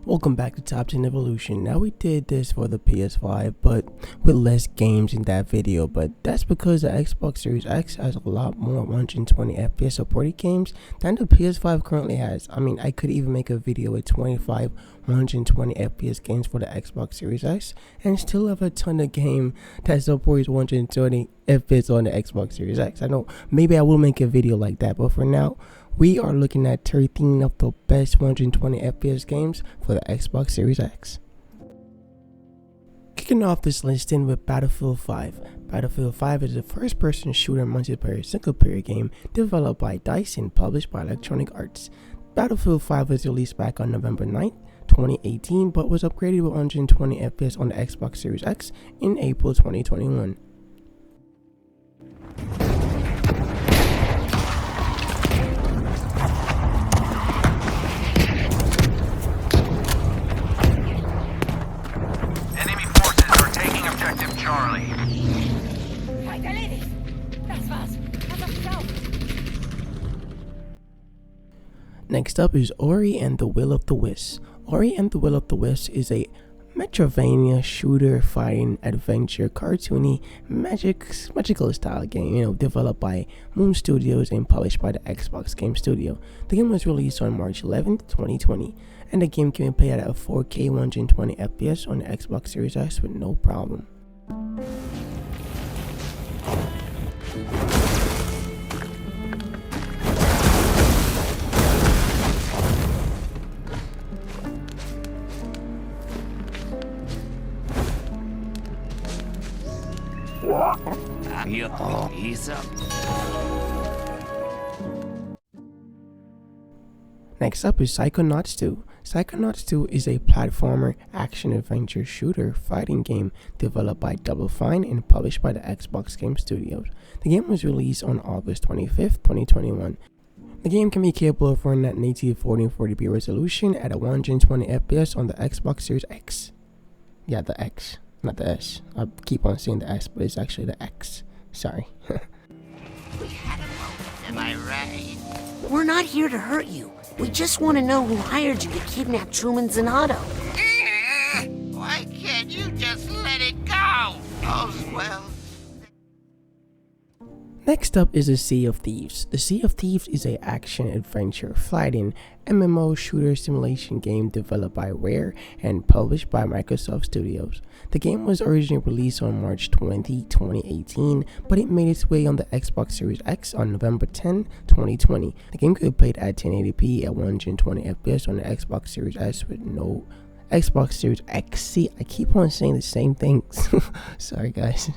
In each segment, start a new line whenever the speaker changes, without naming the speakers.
Welcome back to Top 10 Evolution. Now we did this for the PS5 but with less games in that video, but that's because the Xbox Series X has a lot more 120 FPS supported games than the PS5 currently has. I mean, I could even make a video with 25 120 FPS games for the Xbox Series X and still have a ton of game that supports 120 FPS on the Xbox Series X. I know maybe I will make a video like that, but for now we are looking at 13 of the best 120 FPS games for the Xbox Series X. Kicking off this listing with Battlefield 5. Battlefield 5 is a first-person shooter multiplayer single-player game developed by DICE and published by Electronic Arts. Battlefield 5 was released back on November 9th, 2018, but was upgraded with 120 FPS on the Xbox Series X in April 2021.
Charlie.
Next up is Ori and the Will of the Wisp. Ori and the Will of the Wisp is a Metroidvania shooter fighting adventure cartoony magical style game, developed by Moon Studios and published by the Xbox Game Studio. The game was released on March 11th, 2020, and the game can be played at a 4K 120 FPS on the Xbox Series X with no problem. Next up is Psychonauts 2. Psychonauts 2 is a platformer action-adventure shooter fighting game developed by Double Fine and published by the Xbox Game Studios. The game was released on August 25th, 2021. The game can be capable of running at native 1440p resolution at a 120 FPS on the Xbox Series X. Yeah, the X, not the S. I keep on saying the S, but it's actually the X. Sorry.
We had a moment, am I right? We're not here to hurt you. We just want to know who hired you to kidnap Truman Zanotto. Why can't you just let it go? All's well.
Next up is the Sea of Thieves. The Sea of Thieves is a action-adventure fighting MMO shooter simulation game developed by Rare and published by Microsoft Studios. The game was originally released on March 20, 2018, but it made its way on the Xbox Series X on November 10, 2020. The game could be played at 1080p at 120 FPS on the Xbox Series S with no Xbox Series X. See, I keep on saying the same things. Sorry guys.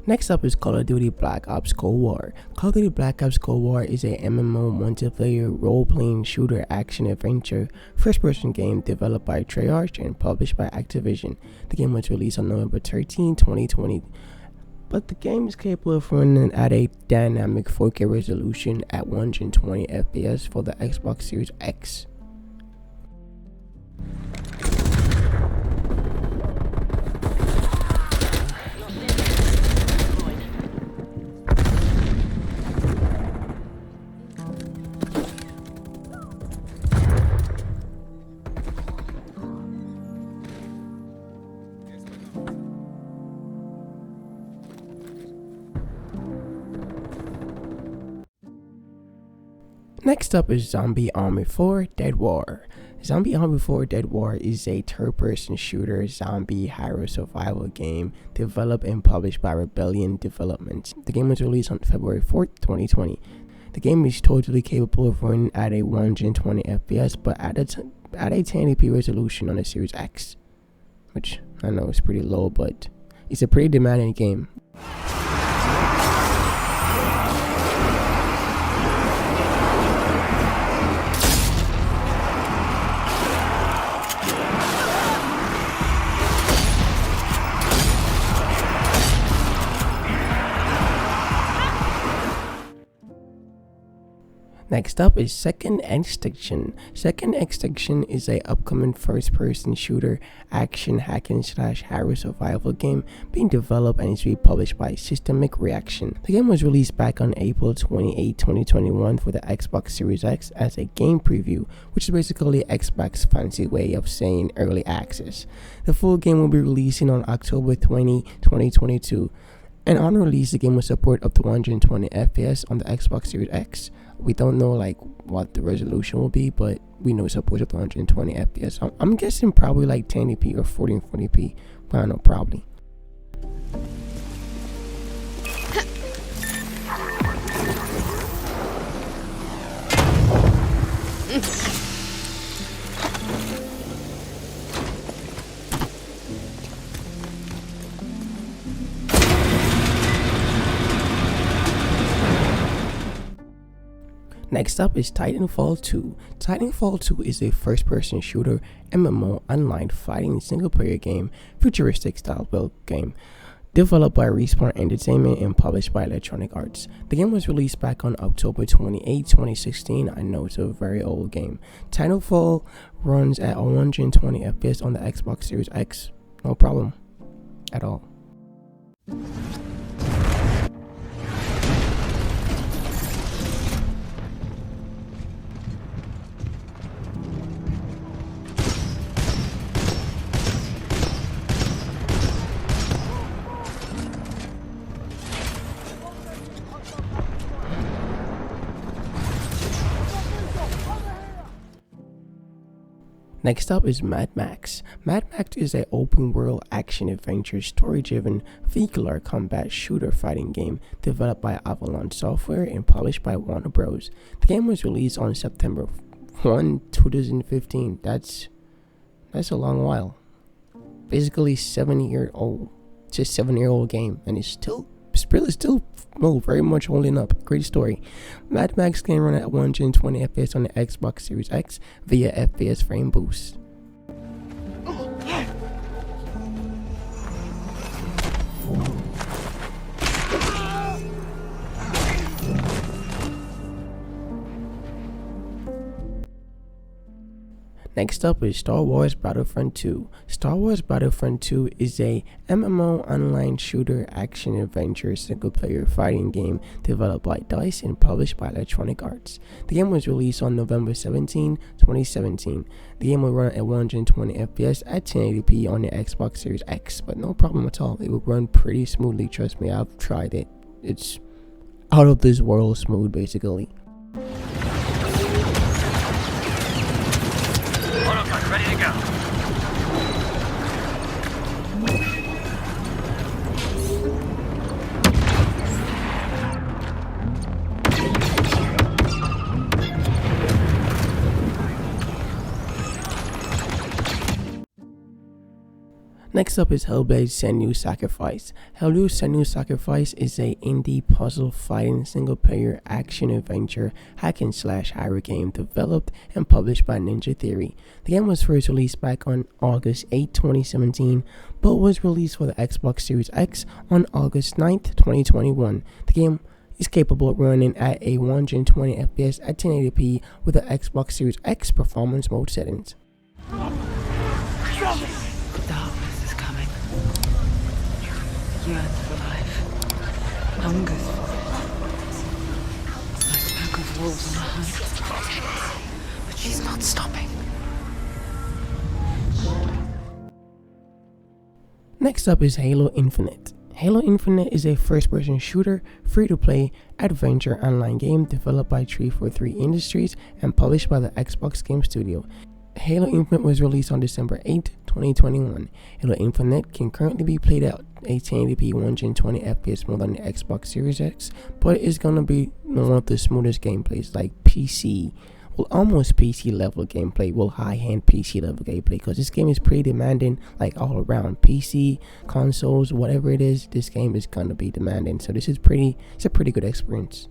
Next up is Call of Duty Black Ops Cold War. Call of Duty Black Ops Cold War is a MMO multiplayer role-playing shooter action-adventure first-person game developed by Treyarch and published by Activision. The game was released on November 13, 2020. But the game is capable of running at a dynamic 4K resolution at 120 FPS for the Xbox Series X. Next up is Zombie Army 4 Dead War. Zombie Army 4 Dead War is a third-person shooter zombie hero survival game developed and published by Rebellion Development. The game was released on February 4th, 2020. The game is totally capable of running at a 120 FPS but at a 1080p resolution on the Series X, which I know is pretty low, but it's a pretty demanding game. Next up is Second Extinction. Second Extinction is a upcoming first-person shooter action hack-and-slash horror survival game being developed and is being published by Systemic Reaction. The game was released back on April 28, 2021 for the Xbox Series X as a game preview, which is basically Xbox's fancy way of saying early access. The full game will be releasing on October 20, 2022. And on release, the game will support up to 120 FPS on the Xbox Series X. We don't know what the resolution will be, but we know it supports up to 120 FPS. I'm guessing probably 1080p or 1440p. But I don't know, probably. Next up is Titanfall 2. Titanfall 2 is a first-person shooter MMO online fighting single-player game, futuristic style build game, developed by Respawn Entertainment and published by Electronic Arts. The game was released back on October 28, 2016. I know it's a very old game. Titanfall runs at 120 FPS on the Xbox Series X. No problem at all. Next up is Mad Max. Mad Max is an open-world action-adventure, story-driven, vehicular combat shooter fighting game developed by Avalanche Software and published by Warner Bros. The game was released on September 1, 2015. That's a long while. Basically 7-year-old. It's a 7-year-old game, and it's still very much holding up. Great story. Mad Max can run at 120 FPS on the Xbox Series X via FPS frame boost. Next up is Star Wars Battlefront 2. Star Wars Battlefront 2 is a MMO online shooter action adventure single player fighting game developed by DICE and published by Electronic Arts. The game was released on November 17, 2017. The game will run at 120 FPS at 1080p on the Xbox Series X, but no problem at all. It will run pretty smoothly, trust me, I've tried it. It's out of this world smooth basically.
Ready to go.
Next up is Hellblade Senua Sacrifice. Hellblade Senua Sacrifice is a indie puzzle fighting single player action adventure hack and slash horror game developed and published by Ninja Theory. The game was first released back on August 8, 2017, but was released for the Xbox Series X on August 9th, 2021. The game is capable of running at a 120 FPS at 1080p with the Xbox Series X performance mode settings.
Yearns for life, hungers for it, like a pack of wolves on a hunt. But she's not stopping.
Next up is Halo Infinite. Halo Infinite is a first-person shooter, free-to-play, adventure online game developed by 343 Industries and published by the Xbox Game Studio. Halo Infinite was released on December 8, 2021. Halo Infinite can currently be played at a 1080p 120 FPS mode on the Xbox Series X, but it's gonna be one of the smoothest gameplays, like PC, well, almost PC level gameplay, well, high-end PC level gameplay, because this game is pretty demanding, like all around. PC, consoles, whatever it is, this game is gonna be demanding. So it's a pretty good experience.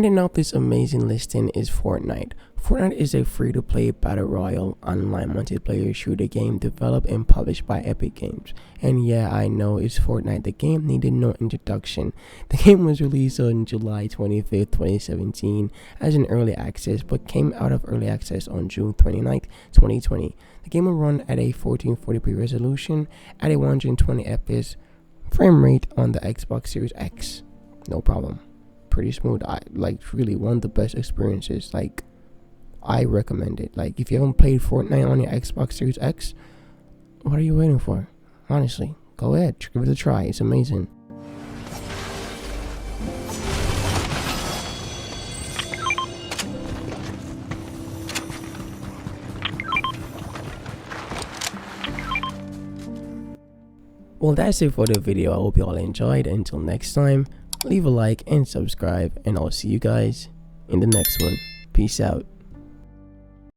Ending out this amazing listing is Fortnite. Fortnite is a free-to-play battle royale online multiplayer shooter game developed and published by Epic Games. And yeah, I know it's Fortnite. The game needed no introduction. The game was released on July 25th, 2017 as an early access, but came out of early access on June 29th, 2020. The game will run at a 1440p resolution at a 120 FPS frame rate on the Xbox Series X. No problem. Pretty smooth. I like really one of the best experiences. Like, I recommend it. Like, if you haven't played Fortnite on your Xbox Series X, what are you waiting for? Honestly, go ahead, give it a try. It's amazing. Well, that's it for the video. I hope you all enjoyed. Until next time, leave a like and subscribe, and I'll see you guys in the next one. Peace out.